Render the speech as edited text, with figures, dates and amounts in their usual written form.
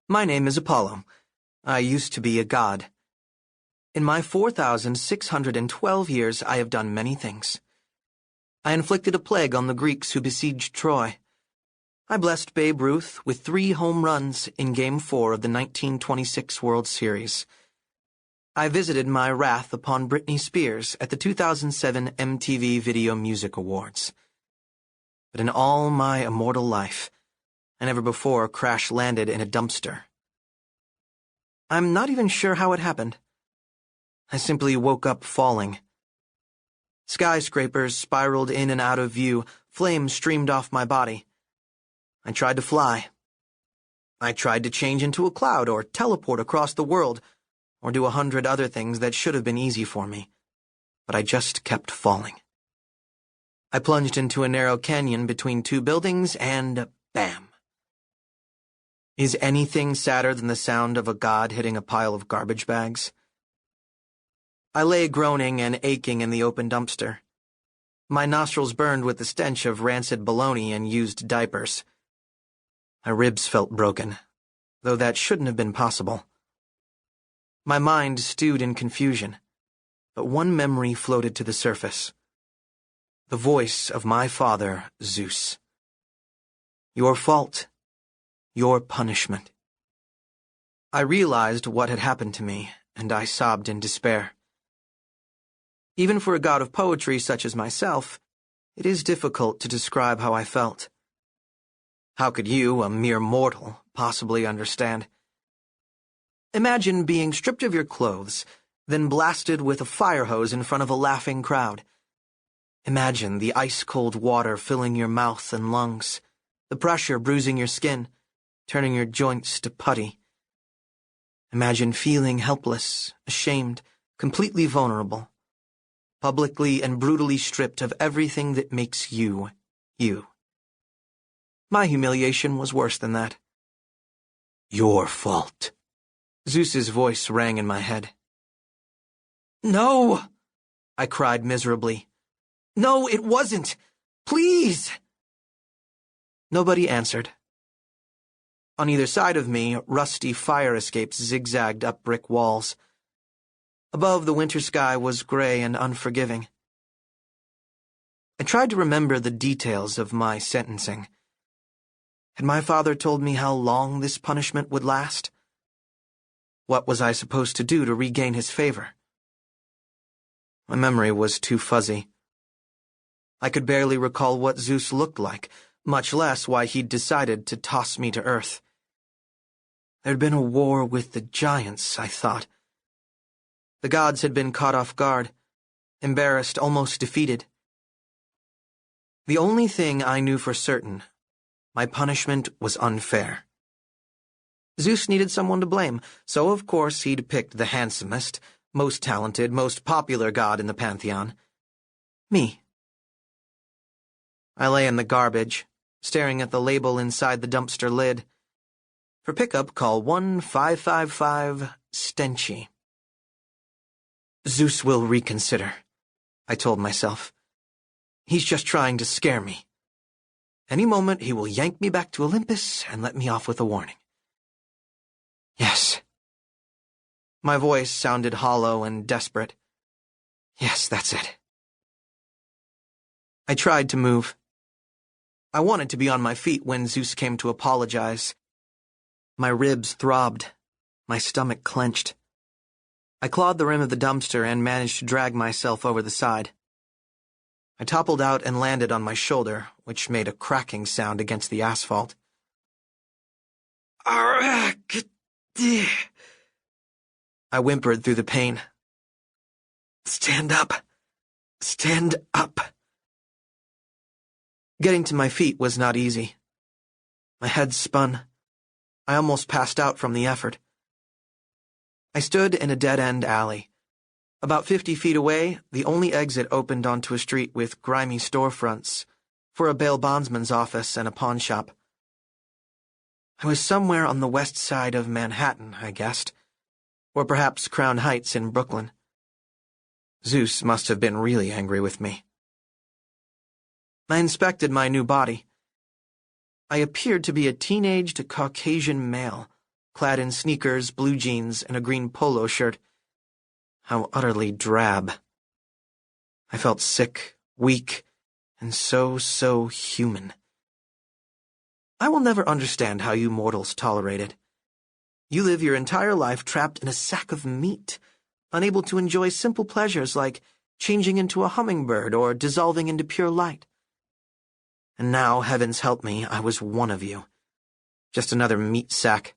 My name is Apollo. I used to be a god. In my 4,612 years, I have done many things. I inflicted a plague on the Greeks who besieged Troy. I blessed Babe Ruth with 3 home runs in Game 4 of the 1926 World Series. I visited my wrath upon Britney Spears at the 2007 MTV Video Music Awards. But in all my immortal life, I never before crash-landed in a dumpster. I'm not even sure how it happened. I simply woke up falling. Skyscrapers spiraled in and out of view, flames streamed off my body. I tried to fly. I tried to change into a cloud or teleport across the world, or do 100 other things that should have been easy for me, but I just kept falling. I plunged into a narrow canyon between 2 buildings and bam. Is anything sadder than the sound of a god hitting a pile of garbage bags? I lay groaning and aching in the open dumpster. My nostrils burned with the stench of rancid bologna and used diapers. My ribs felt broken, though that shouldn't have been possible. My mind stewed in confusion, but one memory floated to the surface. The voice of my father, Zeus. Your fault. Your punishment. I realized what had happened to me, and I sobbed in despair. Even for a god of poetry such as myself, it is difficult to describe how I felt. How could you, a mere mortal, possibly understand? Imagine being stripped of your clothes, then blasted with a fire hose in front of a laughing crowd. Imagine the ice-cold water filling your mouth and lungs, the pressure bruising your skin, turning your joints to putty. Imagine feeling helpless, ashamed, completely vulnerable, publicly and brutally stripped of everything that makes you, you. My humiliation was worse than that. Your fault. Zeus's voice rang in my head. No! I cried miserably. No, it wasn't! Please! Nobody answered. On either side of me, rusty fire escapes zigzagged up brick walls. Above, the winter sky was gray and unforgiving. I tried to remember the details of my sentencing. Had my father told me how long this punishment would last? What was I supposed to do to regain his favor? My memory was too fuzzy. I could barely recall what Zeus looked like, much less why he'd decided to toss me to earth. There'd been a war with the giants, I thought. The gods had been caught off guard, embarrassed, almost defeated. The only thing I knew for certain, my punishment was unfair. Zeus needed someone to blame, so of course he'd picked the handsomest, most talented, most popular god in the pantheon. Me. I lay in the garbage, staring at the label inside the dumpster lid. For pickup, call 1-555-STENCHY. Zeus will reconsider, I told myself. He's just trying to scare me. Any moment he will yank me back to Olympus and let me off with a warning. Yes. My voice sounded hollow and desperate. Yes, that's it. I tried to move. I wanted to be on my feet when Zeus came to apologize. My ribs throbbed. My stomach clenched. I clawed the rim of the dumpster and managed to drag myself over the side. I toppled out and landed on my shoulder, which made a cracking sound against the asphalt. I whimpered through the pain. Stand up. Stand up. Getting to my feet was not easy. My head spun. I almost passed out from the effort. I stood in a dead-end alley. About 50 feet away, the only exit opened onto a street with grimy storefronts for a bail bondsman's office and a pawn shop. I was somewhere on the west side of Manhattan, I guessed, or perhaps Crown Heights in Brooklyn. Zeus must have been really angry with me. I inspected my new body. I appeared to be a teenaged Caucasian male, clad in sneakers, blue jeans, and a green polo shirt. How utterly drab. I felt sick, weak, and so human. I will never understand how you mortals tolerate it. You live your entire life trapped in a sack of meat, unable to enjoy simple pleasures like changing into a hummingbird or dissolving into pure light. And now, heavens help me, I was one of you. Just another meat sack,